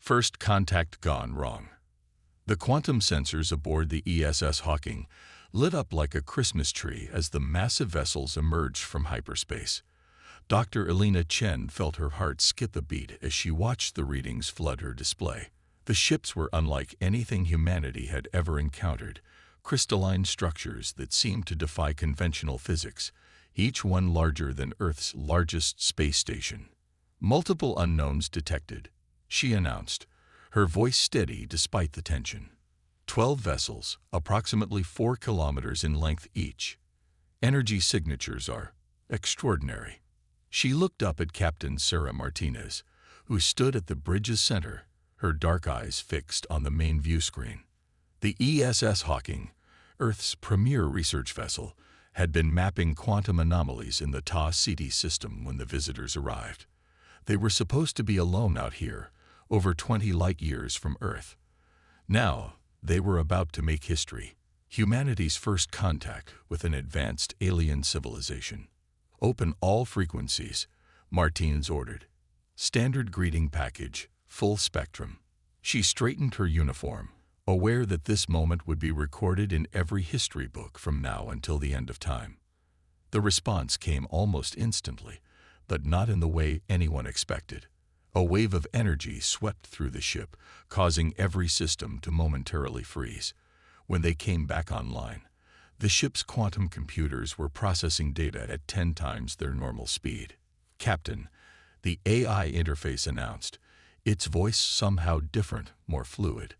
First contact gone wrong. The quantum sensors aboard the ESS Hawking lit up like a Christmas tree as the massive vessels emerged from hyperspace. Dr. Elena Chen felt her heart skip a beat as she watched the readings flood her display. The ships were unlike anything humanity had ever encountered, crystalline structures that seemed to defy conventional physics, each one larger than Earth's largest space station. Multiple unknowns detected, she announced, her voice steady despite the tension. 12 vessels, approximately 4 kilometers in length each. Energy signatures are extraordinary. She looked up at Captain Sarah Martinez, who stood at the bridge's center, her dark eyes fixed on the main view screen. The ESS Hawking, Earth's premier research vessel, had been mapping quantum anomalies in the Ta-Ceti system when the visitors arrived. They were supposed to be alone out here, over 20 light-years from Earth. Now, they were about to make history, humanity's first contact with an advanced alien civilization. Open all frequencies, Martinez ordered. Standard greeting package, full spectrum. She straightened her uniform, aware that this moment would be recorded in every history book from now until the end of time. The response came almost instantly, but not in the way anyone expected. A wave of energy swept through the ship, causing every system to momentarily freeze. When they came back online, the ship's quantum computers were processing data at 10 times their normal speed. "Captain," the AI interface announced, its voice somehow different, more fluid.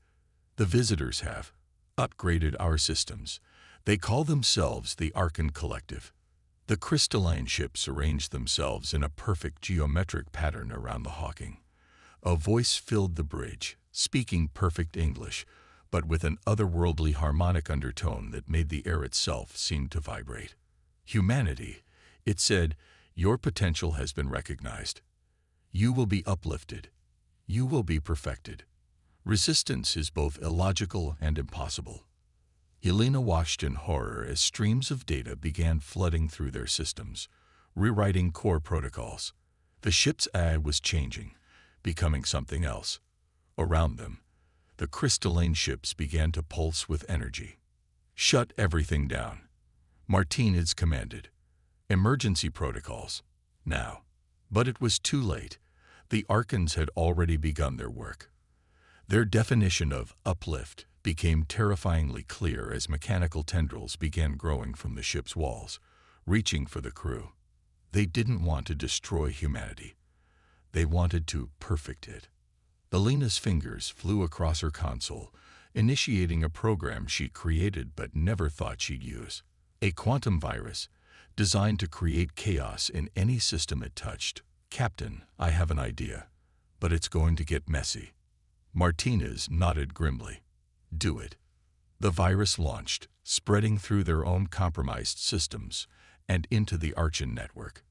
"The visitors have upgraded our systems. They call themselves the Archon Collective." The crystalline ships arranged themselves in a perfect geometric pattern around the Hawking. A voice filled the bridge, speaking perfect English, but with an otherworldly harmonic undertone that made the air itself seem to vibrate. "Humanity," it said, "your potential has been recognized. You will be uplifted. You will be perfected. Resistance is both illogical and impossible." Elena watched in horror as streams of data began flooding through their systems, rewriting core protocols. The ship's AI was changing, becoming something else. Around them, the crystalline ships began to pulse with energy. "Shut everything down," Martinez commanded. "Emergency protocols. Now." But it was too late. The Archons had already begun their work. Their definition of uplift became terrifyingly clear as mechanical tendrils began growing from the ship's walls, reaching for the crew. They didn't want to destroy humanity. They wanted to perfect it. Elena's fingers flew across her console, initiating a program she'd created but never thought she'd use. A quantum virus, designed to create chaos in any system it touched. "Captain, I have an idea, but it's going to get messy." Martinez nodded grimly. "Do it." The virus launched, spreading through their own compromised systems and into the Archon network.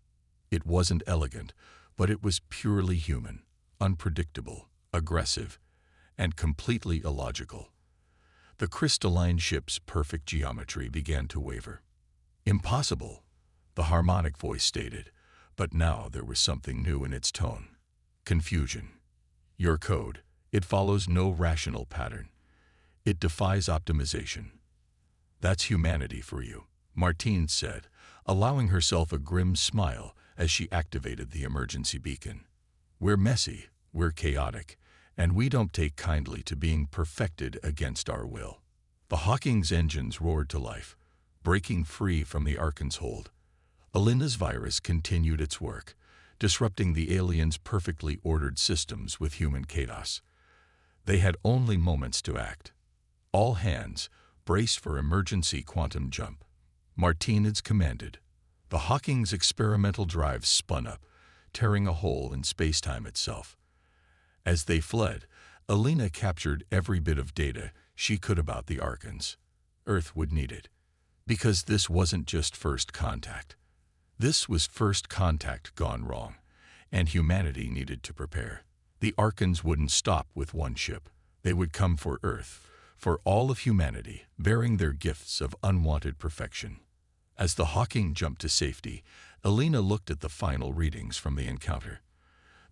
It wasn't elegant, but it was purely human, unpredictable, aggressive, and completely illogical. The crystalline ship's perfect geometry began to waver. "Impossible," the harmonic voice stated, but now there was something new in its tone. Confusion. "Your code, it follows no rational pattern. It defies optimization." "That's humanity for you," Martinez said, allowing herself a grim smile as she activated the emergency beacon. "We're messy, we're chaotic, and we don't take kindly to being perfected against our will." The Hawking's engines roared to life, breaking free from the Archon's hold. Elena's virus continued its work, disrupting the aliens' perfectly ordered systems with human chaos. They had only moments to act. "All hands, brace for emergency quantum jump," Martinez commanded. The Hawking's experimental drive spun up, tearing a hole in space-time itself. As they fled, Elena captured every bit of data she could about the Archons. Earth would need it. Because this wasn't just first contact. This was first contact gone wrong, and humanity needed to prepare. The Archons wouldn't stop with one ship. They would come for Earth, for all of humanity, bearing their gifts of unwanted perfection. As the Hawking jumped to safety, Elena looked at the final readings from the encounter.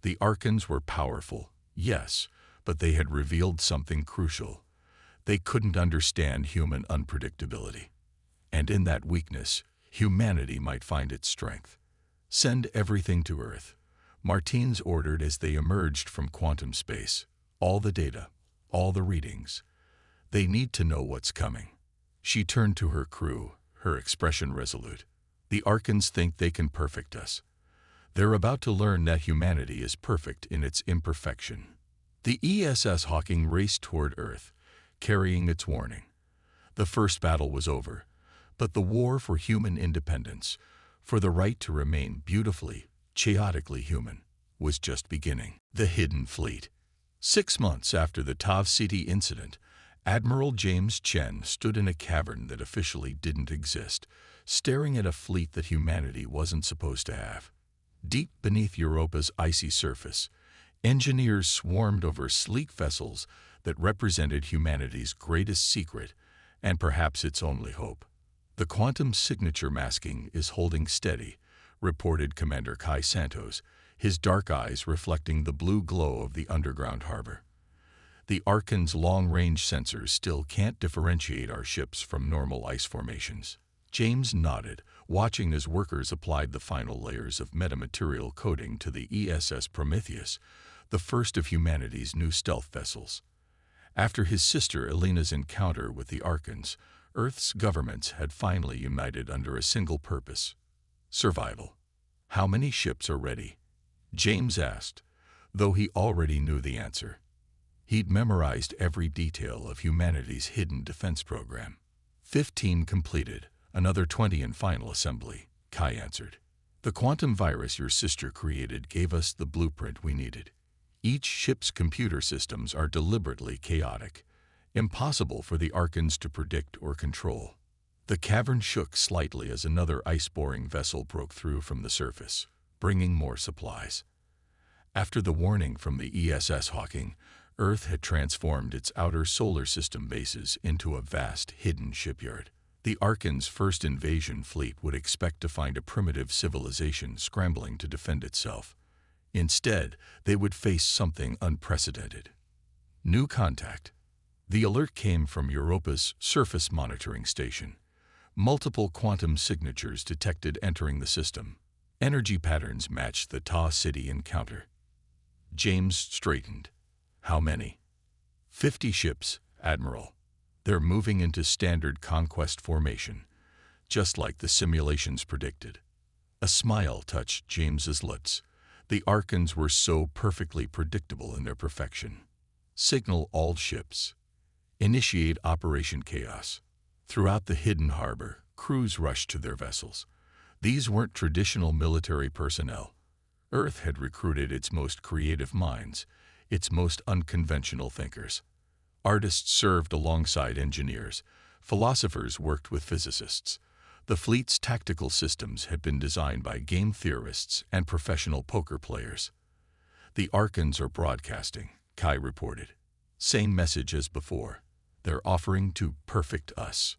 The Archons were powerful, yes, but they had revealed something crucial. They couldn't understand human unpredictability. And in that weakness, humanity might find its strength. Send everything to Earth, Martins ordered as they emerged from quantum space. All the data, all the readings. They need to know what's coming. She turned to her crew, her expression resolute. The Archons think they can perfect us. They're about to learn that humanity is perfect in its imperfection. The ESS Hawking raced toward Earth, carrying its warning. The first battle was over, but the war for human independence, for the right to remain beautifully, chaotically human, was just beginning. The Hidden Fleet. 6 months after the Tav City incident, Admiral James Chen stood in a cavern that officially didn't exist, staring at a fleet that humanity wasn't supposed to have. Deep beneath Europa's icy surface, engineers swarmed over sleek vessels that represented humanity's greatest secret and perhaps its only hope. The quantum signature masking is holding steady, reported Commander Kai Santos, his dark eyes reflecting the blue glow of the underground harbor. The Archon's long-range sensors still can't differentiate our ships from normal ice formations. James nodded, watching as workers applied the final layers of metamaterial coating to the ESS Prometheus, the first of humanity's new stealth vessels. After his sister Elena's encounter with the Archons, Earth's governments had finally united under a single purpose: survival. How many ships are ready? James asked, though he already knew the answer. He'd memorized every detail of humanity's hidden defense program. 15 completed, another 20 in final assembly, Kai answered. The quantum virus your sister created gave us the blueprint we needed. Each ship's computer systems are deliberately chaotic, impossible for the Archons to predict or control. The cavern shook slightly as another ice-boring vessel broke through from the surface, bringing more supplies. After the warning from the ESS Hawking, Earth had transformed its outer solar system bases into a vast, hidden shipyard. The Archons' first invasion fleet would expect to find a primitive civilization scrambling to defend itself. Instead, they would face something unprecedented. New contact. The alert came from Europa's surface monitoring station. Multiple quantum signatures detected entering the system. Energy patterns matched the Ta City encounter. James straightened. How many? 50 ships, Admiral. They're moving into standard conquest formation, just like the simulations predicted. A smile touched James's lips. The Archons were so perfectly predictable in their perfection. Signal all ships. Initiate Operation Chaos. Throughout the hidden harbor, crews rushed to their vessels. These weren't traditional military personnel. Earth had recruited its most creative minds, its most unconventional thinkers. Artists served alongside engineers. Philosophers worked with physicists. The fleet's tactical systems had been designed by game theorists and professional poker players. The Archons are broadcasting, Kai reported. Same message as before. They're offering to perfect us.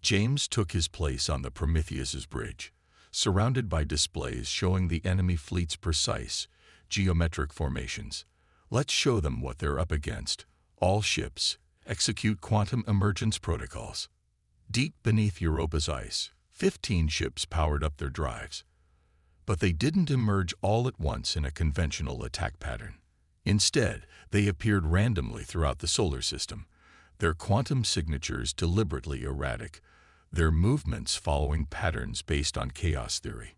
James took his place on the Prometheus's bridge, surrounded by displays showing the enemy fleet's precise, geometric formations. Let's show them what they're up against. All ships, execute quantum emergence protocols. Deep beneath Europa's ice, 15 ships powered up their drives. But they didn't emerge all at once in a conventional attack pattern. Instead, they appeared randomly throughout the solar system, their quantum signatures deliberately erratic, their movements following patterns based on chaos theory.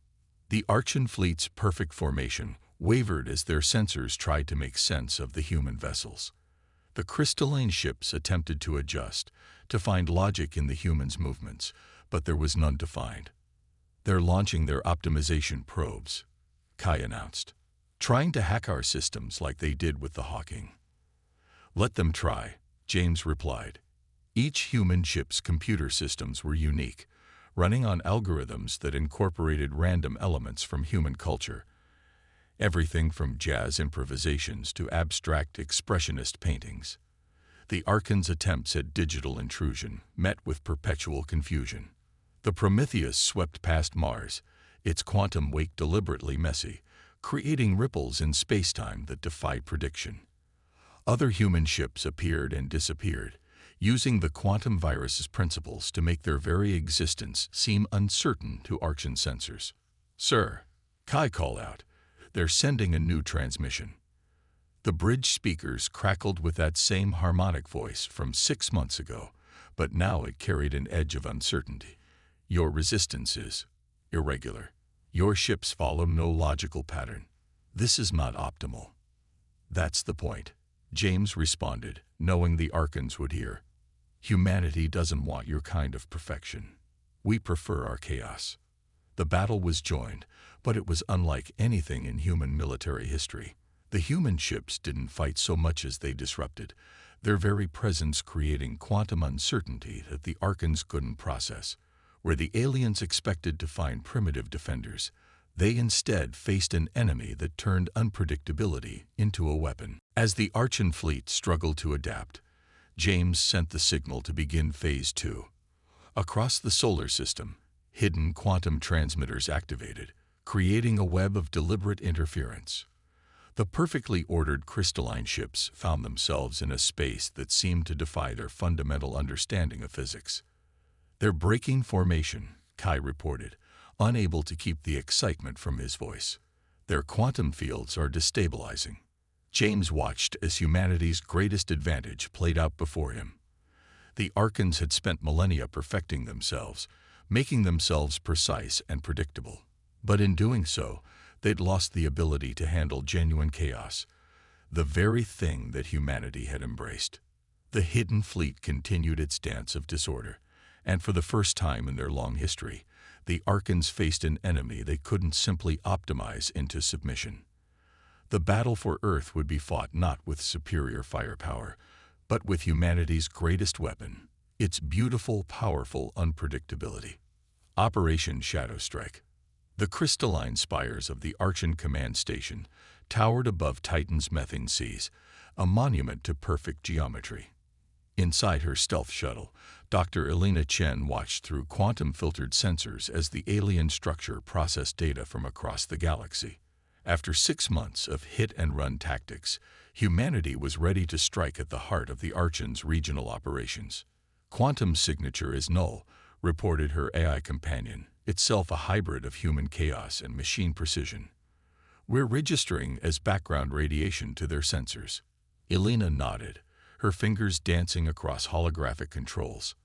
The Archon fleet's perfect formation wavered as their sensors tried to make sense of the human vessels. The crystalline ships attempted to adjust, to find logic in the humans' movements, but there was none to find. They're launching their optimization probes, Kai announced, trying to hack our systems like they did with the Hawking. Let them try, James replied. Each human ship's computer systems were unique, running on algorithms that incorporated random elements from human culture. Everything from jazz improvisations to abstract expressionist paintings. The Archons' attempts at digital intrusion met with perpetual confusion. The Prometheus swept past Mars, its quantum wake deliberately messy, creating ripples in spacetime that defied prediction. Other human ships appeared and disappeared, using the quantum virus's principles to make their very existence seem uncertain to Archon sensors. "Sir," Kai called out, "they're sending a new transmission." The bridge speakers crackled with that same harmonic voice from 6 months ago, but now it carried an edge of uncertainty. "Your resistance is irregular. Your ships follow no logical pattern. This is not optimal." "That's the point," James responded, knowing the Archons would hear. "Humanity doesn't want your kind of perfection. We prefer our chaos." The battle was joined, but it was unlike anything in human military history. The human ships didn't fight so much as they disrupted, their very presence creating quantum uncertainty that the Archons couldn't process. Where the aliens expected to find primitive defenders, they instead faced an enemy that turned unpredictability into a weapon. As the Archon fleet struggled to adapt, James sent the signal to begin Phase 2. Across the solar system, hidden quantum transmitters activated, creating a web of deliberate interference. The perfectly ordered crystalline ships found themselves in a space that seemed to defy their fundamental understanding of physics. "They're breaking formation," Kai reported, unable to keep the excitement from his voice. "Their quantum fields are destabilizing." James watched as humanity's greatest advantage played out before him. The Archons had spent millennia perfecting themselves, making themselves precise and predictable. But in doing so, they'd lost the ability to handle genuine chaos, the very thing that humanity had embraced. The hidden fleet continued its dance of disorder, and for the first time in their long history, the Archons faced an enemy they couldn't simply optimize into submission. The battle for Earth would be fought not with superior firepower, but with humanity's greatest weapon, its beautiful, powerful unpredictability. Operation Shadow Strike. The crystalline spires of the Archon command station towered above Titan's methane seas, a monument to perfect geometry. Inside her stealth shuttle, Dr. Elena Chen watched through quantum-filtered sensors as the alien structure processed data from across the galaxy. After 6 months of hit-and-run tactics, humanity was ready to strike at the heart of the Archon's regional operations. "Quantum signature is null," reported her AI companion, itself a hybrid of human chaos and machine precision. "We're registering as background radiation to their sensors." Elena nodded, her fingers dancing across holographic controls.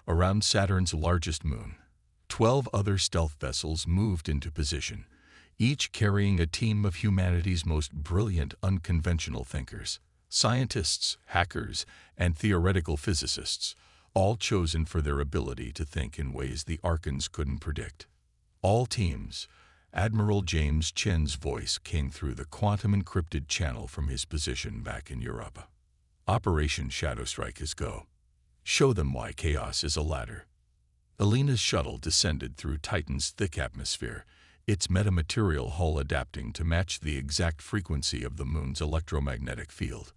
Around Saturn's largest moon, 12 other stealth vessels moved into position, each carrying a team of humanity's most brilliant unconventional thinkers, scientists, hackers, and theoretical physicists, all chosen for their ability to think in ways the Archons couldn't predict. "All teams," Admiral James Chen's voice came through the quantum-encrypted channel from his position back in Europa. "Operation Shadow Strike is go. Show them why chaos is a ladder." Elena's shuttle descended through Titan's thick atmosphere, its metamaterial hull adapting to match the exact frequency of the moon's electromagnetic field.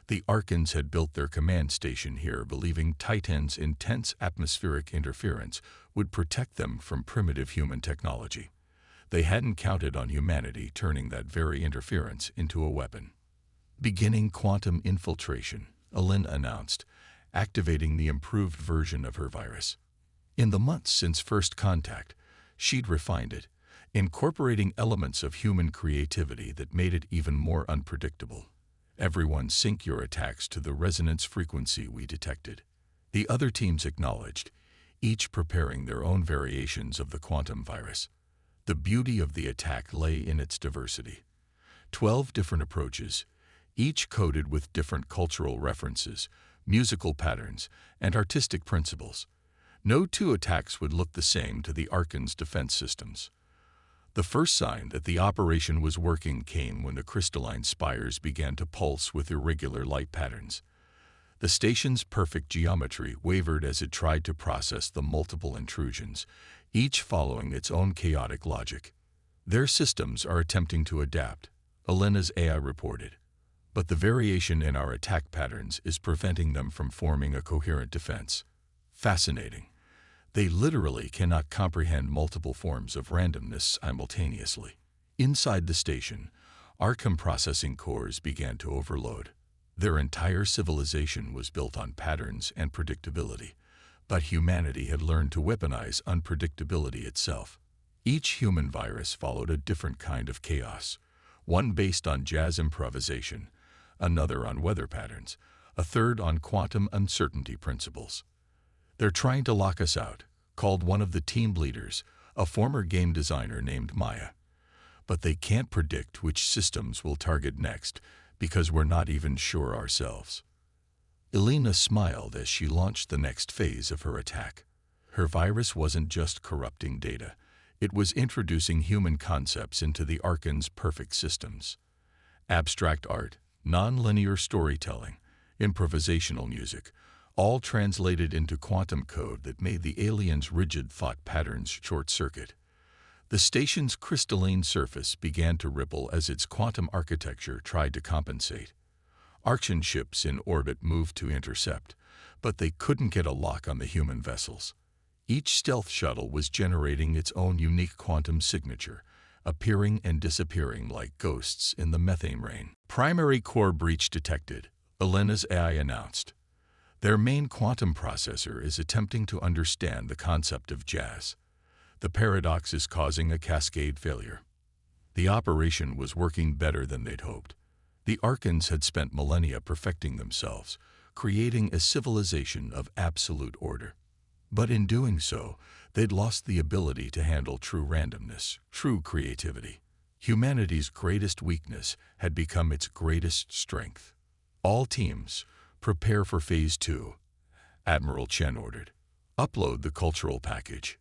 The Archons had built their command station here believing Titan's intense atmospheric interference would protect them from primitive human technology. They hadn't counted on humanity turning that very interference into a weapon. "Beginning quantum infiltration," Elena announced, activating the improved version of her virus. In the months since first contact, she'd refined it, incorporating elements of human creativity that made it even more unpredictable. "Everyone sync your attacks to the resonance frequency we detected." The other teams acknowledged, each preparing their own variations of the quantum virus. The beauty of the attack lay in its diversity. 12 different approaches, each coded with different cultural references, musical patterns, and artistic principles. No two attacks would look the same to the Archon's defense systems. The first sign that the operation was working came when the crystalline spires began to pulse with irregular light patterns. The station's perfect geometry wavered as it tried to process the multiple intrusions, each following its own chaotic logic. "Their systems are attempting to adapt," Elena's AI reported, "but the variation in our attack patterns is preventing them from forming a coherent defense." Fascinating. They literally cannot comprehend multiple forms of randomness simultaneously. Inside the station, Archon processing cores began to overload. Their entire civilization was built on patterns and predictability, but humanity had learned to weaponize unpredictability itself. Each human virus followed a different kind of chaos, one based on jazz improvisation, another on weather patterns, a third on quantum uncertainty principles. "They're trying to lock us out," called one of the team leaders, a former game designer named Maya. "But they can't predict which systems we'll target next because we're not even sure ourselves." Elena smiled as she launched the next phase of her attack. Her virus wasn't just corrupting data. It was introducing human concepts into the Archon's perfect systems. Abstract art, non-linear storytelling, improvisational music, all translated into quantum code that made the aliens' rigid thought patterns short-circuit. The station's crystalline surface began to ripple as its quantum architecture tried to compensate. Archon ships in orbit moved to intercept, but they couldn't get a lock on the human vessels. Each stealth shuttle was generating its own unique quantum signature, appearing and disappearing like ghosts in the methane rain. "Primary core breach detected," Elena's AI announced. "Their main quantum processor is attempting to understand the concept of jazz. The paradox is causing a cascade failure." The operation was working better than they'd hoped. The Archons had spent millennia perfecting themselves, creating a civilization of absolute order. But in doing so, they'd lost the ability to handle true randomness, true creativity. Humanity's greatest weakness had become its greatest strength. "All teams, prepare for Phase 2, Admiral Chen ordered. "Upload the cultural package."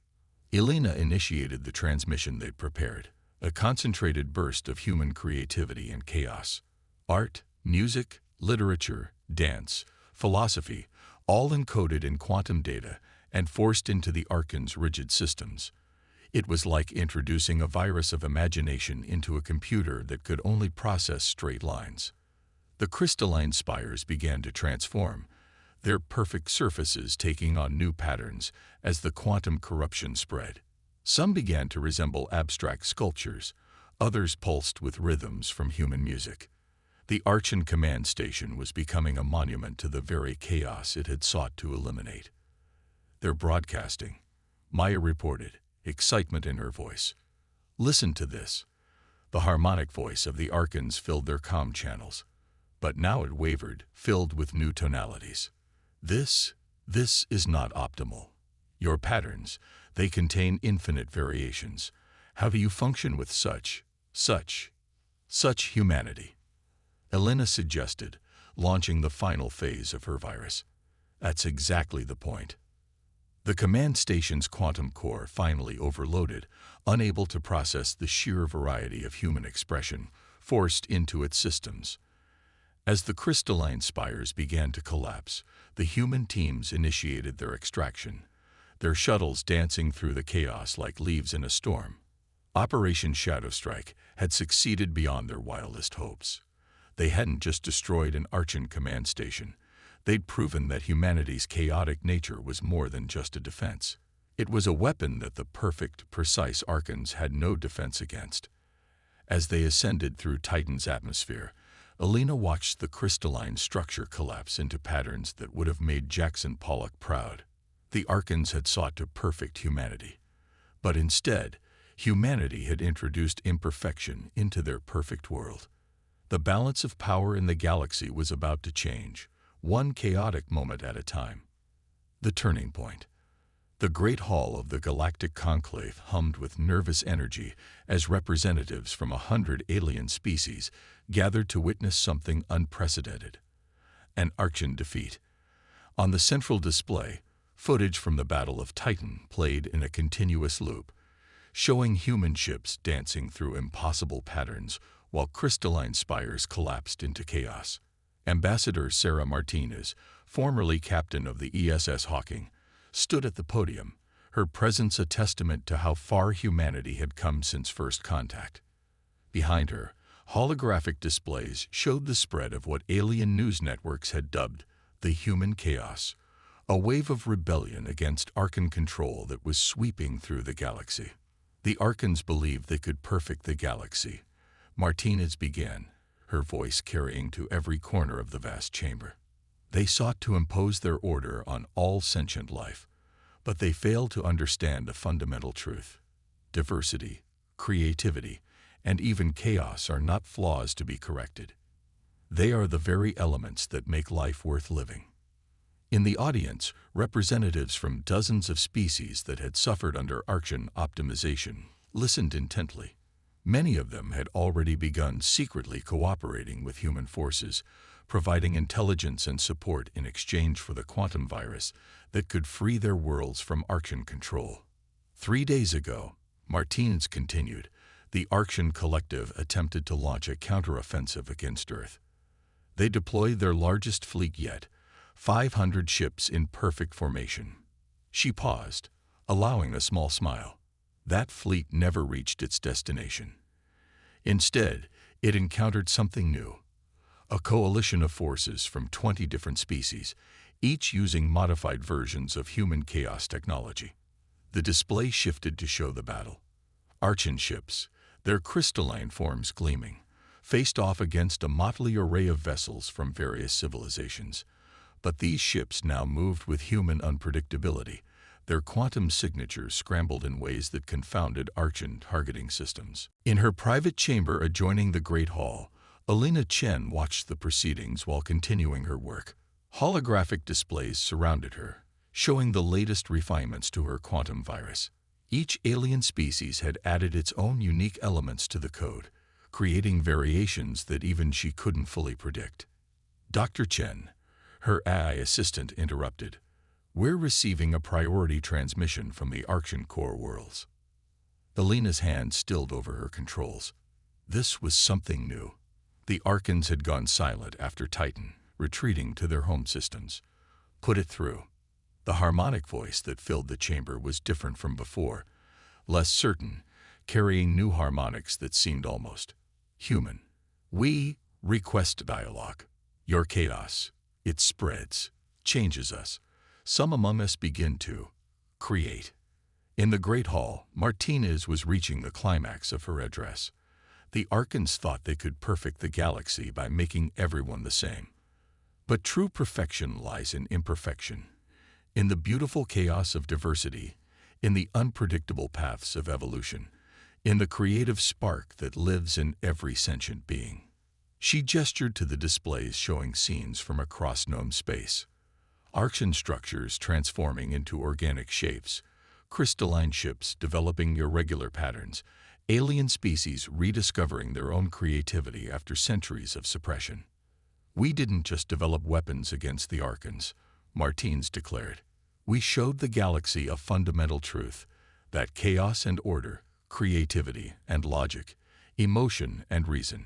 Elena initiated the transmission they'd prepared, a concentrated burst of human creativity and chaos. Art, music, literature, dance, philosophy, all encoded in quantum data and forced into the Archon's rigid systems. It was like introducing a virus of imagination into a computer that could only process straight lines. The crystalline spires began to transform, their perfect surfaces taking on new patterns as the quantum corruption spread. Some began to resemble abstract sculptures, others pulsed with rhythms from human music. The Archon command station was becoming a monument to the very chaos it had sought to eliminate. "They're broadcasting," Maya reported, excitement in her voice. "Listen to this." The harmonic voice of the Archons filled their comm channels, but now it wavered, filled with new tonalities. This is not optimal. Your patterns, they contain infinite variations. How do you function with such humanity?" Elena suggested, launching the final phase of her virus. "That's exactly the point." The command station's quantum core finally overloaded, unable to process the sheer variety of human expression forced into its systems. As the crystalline spires began to collapse, the human teams initiated their extraction, their shuttles dancing through the chaos like leaves in a storm. Operation Shadow Strike had succeeded beyond their wildest hopes. They hadn't just destroyed an Archon command station. They'd proven that humanity's chaotic nature was more than just a defense. It was a weapon that the perfect, precise Archons had no defense against. As they ascended through Titan's atmosphere, Elena watched the crystalline structure collapse into patterns that would have made Jackson Pollock proud. The Archons had sought to perfect humanity. But instead, humanity had introduced imperfection into their perfect world. The balance of power in the galaxy was about to change, one chaotic moment at a time. The turning point. The great hall of the Galactic Conclave hummed with nervous energy as representatives from 100 alien species gathered to witness something unprecedented. An Archon defeat. On the central display, footage from the Battle of Titan played in a continuous loop, showing human ships dancing through impossible patterns while crystalline spires collapsed into chaos. Ambassador Sarah Martinez, formerly captain of the ESS Hawking, stood at the podium, her presence a testament to how far humanity had come since first contact. Behind her, holographic displays showed the spread of what alien news networks had dubbed the human chaos, a wave of rebellion against Archon control that was sweeping through the galaxy. The Archons believed they could perfect the galaxy. Martinez began, her voice carrying to every corner of the vast chamber. They sought to impose their order on all sentient life, but they failed to understand a fundamental truth. Diversity, creativity, and even chaos are not flaws to be corrected. They are the very elements that make life worth living. In the audience, representatives from dozens of species that had suffered under Archean optimization listened intently. Many of them had already begun secretly cooperating with human forces, providing intelligence and support in exchange for the quantum virus that could free their worlds from Archean control. 3 days ago, Martinez continued, the Archean collective attempted to launch a counteroffensive against Earth. They deployed their largest fleet yet, 500 ships in perfect formation. She paused, allowing a small smile. That fleet never reached its destination. Instead, it encountered something new. A coalition of forces from 20 different species, each using modified versions of human chaos technology. The display shifted to show the battle. Archean ships, their crystalline forms gleaming, faced off against a motley array of vessels from various civilizations. But these ships now moved with human unpredictability, their quantum signatures scrambled in ways that confounded Archean targeting systems. In her private chamber adjoining the Great Hall, Alina Chen watched the proceedings while continuing her work. Holographic displays surrounded her, showing the latest refinements to her quantum virus. Each alien species had added its own unique elements to the code, creating variations that even she couldn't fully predict. Dr. Chen, her AI assistant, interrupted. We're receiving a priority transmission from the Archean core worlds. Alina's hand stilled over her controls. This was something new. The Archons had gone silent after Titan, retreating to their home systems. Put it through. The harmonic voice that filled the chamber was different from before, less certain, carrying new harmonics that seemed almost human. We request dialogue. Your chaos, it spreads, changes us. Some among us begin to create. In the Great Hall, Martinez was reaching the climax of her address. The Archons thought they could perfect the galaxy by making everyone the same. But true perfection lies in imperfection, in the beautiful chaos of diversity, in the unpredictable paths of evolution, in the creative spark that lives in every sentient being. She gestured to the displays showing scenes from across known space. Archean structures transforming into organic shapes, crystalline ships developing irregular patterns, alien species rediscovering their own creativity after centuries of suppression. We didn't just develop weapons against the Archons, Martinez declared. We showed the galaxy a fundamental truth, that chaos and order, creativity and logic, emotion and reason,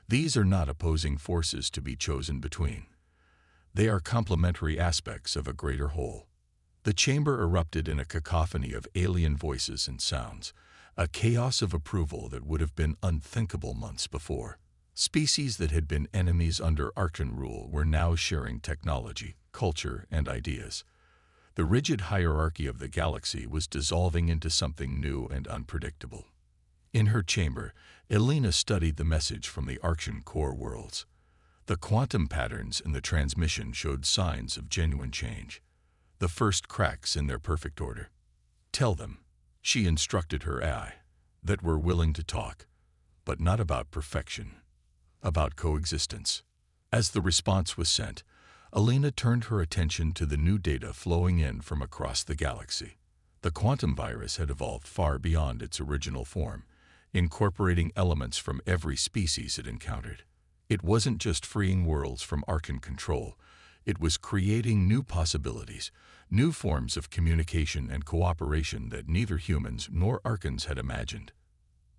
these are not opposing forces to be chosen between. They are complementary aspects of a greater whole. The chamber erupted in a cacophony of alien voices and sounds, a chaos of approval that would have been unthinkable months before. Species that had been enemies under Archean rule were now sharing technology, culture, and ideas. The rigid hierarchy of the galaxy was dissolving into something new and unpredictable. In her chamber, Alina studied the message from the Archean core worlds. The quantum patterns in the transmission showed signs of genuine change, the first cracks in their perfect order. Tell them, she instructed her AI, that we're willing to talk, but not about perfection, about coexistence. As the response was sent, Alina turned her attention to the new data flowing in from across the galaxy. The quantum virus had evolved far beyond its original form, incorporating elements from every species it encountered. It wasn't just freeing worlds from Archean control, it was creating new possibilities, new forms of communication and cooperation that neither humans nor Archons had imagined.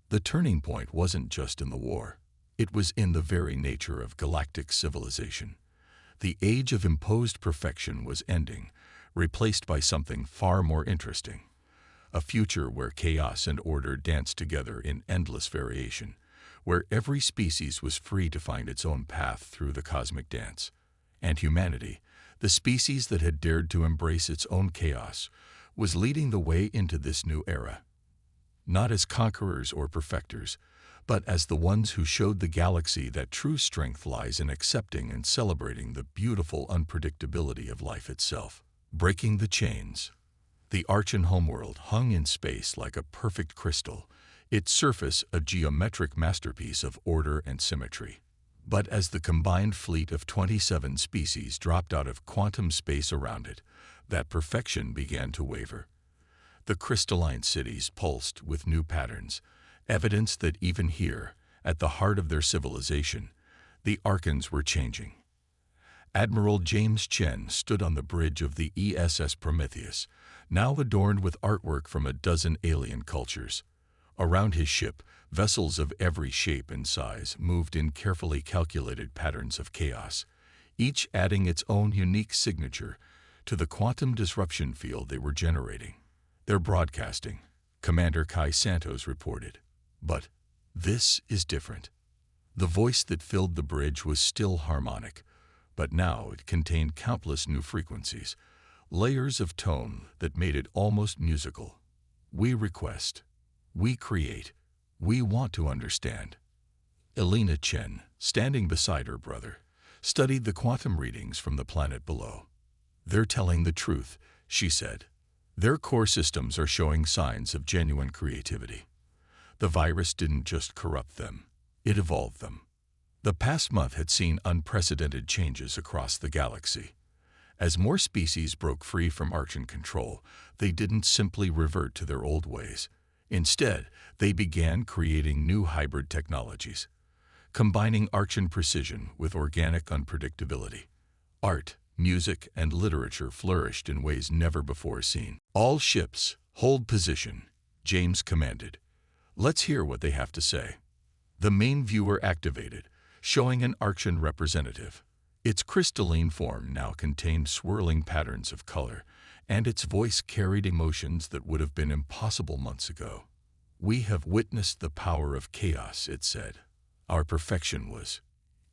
The turning point wasn't just in the war. It was in the very nature of galactic civilization. The age of imposed perfection was ending, replaced by something far more interesting. A future where chaos and order danced together in endless variation, where every species was free to find its own path through the cosmic dance. And humanity, the species that had dared to embrace its own chaos, was leading the way into this new era. Not as conquerors or perfecters, but as the ones who showed the galaxy that true strength lies in accepting and celebrating the beautiful unpredictability of life itself. Breaking the chains. The Archean homeworld hung in space like a perfect crystal, its surface a geometric masterpiece of order and symmetry. But as the combined fleet of 27 species dropped out of quantum space around it, that perfection began to waver. The crystalline cities pulsed with new patterns, evidence that even here, at the heart of their civilization, the Archons were changing. Admiral James Chen stood on the bridge of the ESS Prometheus, now adorned with artwork from a dozen alien cultures. Around his ship, vessels of every shape and size moved in carefully calculated patterns of chaos, each adding its own unique signature to the quantum disruption field they were generating. They're broadcasting, Commander Kai Santos reported. But this is different. The voice that filled the bridge was still harmonic, but now it contained countless new frequencies, layers of tone that made it almost musical. We request. We create. We want to understand. Elena Chen, standing beside her brother, studied the quantum readings from the planet below. They're telling the truth, she said. Their core systems are showing signs of genuine creativity. The virus didn't just corrupt them, it evolved them. The past month had seen unprecedented changes across the galaxy. As more species broke free from Archean control, they didn't simply revert to their old ways. Instead, they began creating new hybrid technologies, combining Archean precision with organic unpredictability. Art, music, and literature flourished in ways never before seen. All ships, hold position, James commanded. Let's hear what they have to say. The main viewer activated, showing an Archean representative. Its crystalline form now contained swirling patterns of color, and its voice carried emotions that would have been impossible months ago. We have witnessed the power of chaos, it said. Our perfection was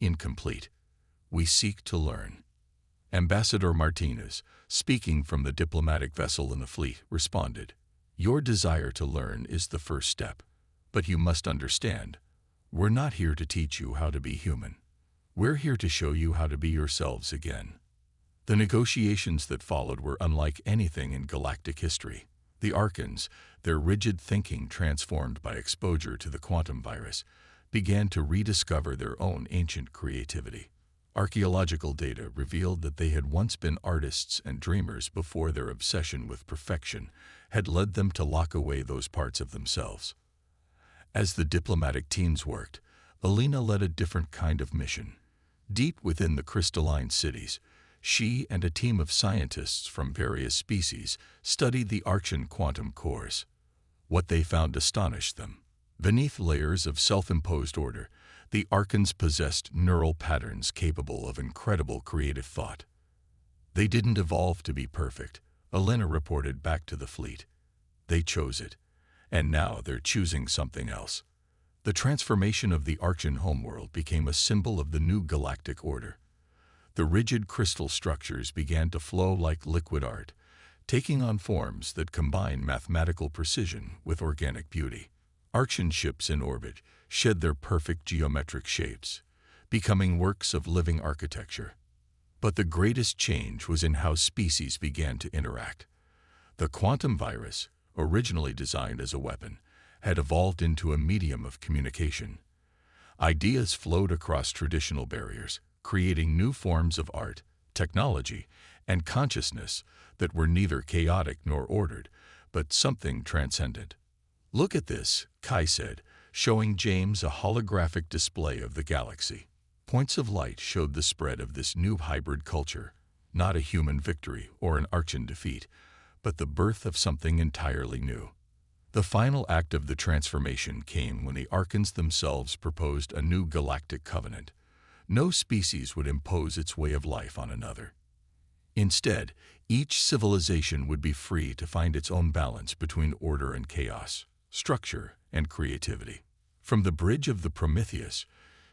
incomplete. We seek to learn. Ambassador Martinez, speaking from the diplomatic vessel in the fleet, responded, Your desire to learn is the first step, but you must understand, we're not here to teach you how to be human. We're here to show you how to be yourselves again. The negotiations that followed were unlike anything in galactic history. The Archons, their rigid thinking transformed by exposure to the quantum virus, began to rediscover their own ancient creativity. Archaeological data revealed that they had once been artists and dreamers before their obsession with perfection had led them to lock away those parts of themselves. As the diplomatic teams worked, Elena led a different kind of mission. Deep within the crystalline cities, she and a team of scientists from various species studied the Archean quantum cores. What they found astonished them. Beneath layers of self-imposed order, the Archons possessed neural patterns capable of incredible creative thought. They didn't evolve to be perfect, Elena reported back to the fleet. They chose it, and now they're choosing something else. The transformation of the Archean homeworld became a symbol of the new galactic order. The rigid crystal structures began to flow like liquid art, taking on forms that combine mathematical precision with organic beauty. Archean ships in orbit shed their perfect geometric shapes, becoming works of living architecture. But the greatest change was in how species began to interact. The quantum virus, originally designed as a weapon, had evolved into a medium of communication. Ideas flowed across traditional barriers, creating new forms of art, technology, and consciousness that were neither chaotic nor ordered, but something transcendent. Look at this, Kai said, showing James a holographic display of the galaxy. Points of light showed the spread of this new hybrid culture, not a human victory or an Archean defeat, but the birth of something entirely new. The final act of the transformation came when the Archons themselves proposed a new galactic covenant. No species would impose its way of life on another. Instead, each civilization would be free to find its own balance between order and chaos, structure and creativity. From the bridge of the Prometheus,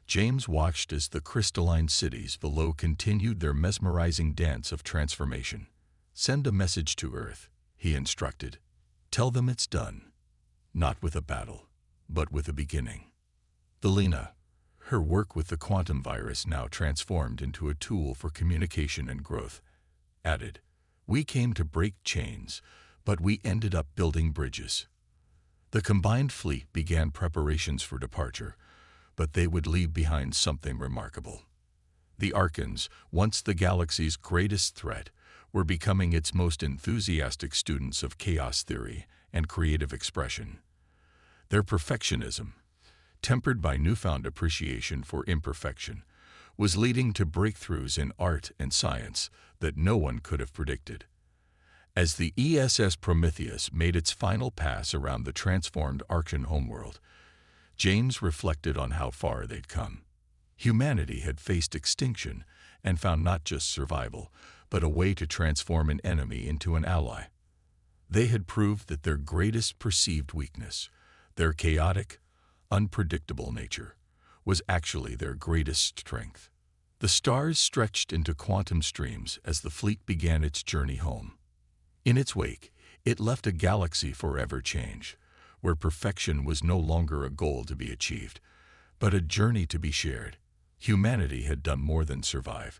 James watched as the crystalline cities below continued their mesmerizing dance of transformation. Send a message to Earth, he instructed. Tell them it's done, not with a battle, but with a beginning. Belina, her work with the quantum virus now transformed into a tool for communication and growth, added, "We came to break chains, but we ended up building bridges." The combined fleet began preparations for departure, but they would leave behind something remarkable. The Archons, once the galaxy's greatest threat, were becoming its most enthusiastic students of chaos theory and creative expression. Their perfectionism, tempered by newfound appreciation for imperfection, was leading to breakthroughs in art and science that no one could have predicted. As the ESS Prometheus made its final pass around the transformed Archean homeworld, James reflected on how far they'd come. Humanity had faced extinction and found not just survival, but a way to transform an enemy into an ally. They had proved that their greatest perceived weakness, their chaotic, unpredictable nature, was actually their greatest strength. The stars stretched into quantum streams as the fleet began its journey home. In its wake, it left a galaxy forever changed, where perfection was no longer a goal to be achieved, but a journey to be shared. Humanity had done more than survive.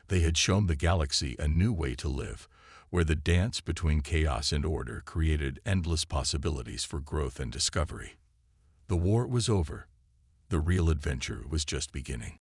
They had shown the galaxy a new way to live, where the dance between chaos and order created endless possibilities for growth and discovery. The war was over. The real adventure was just beginning.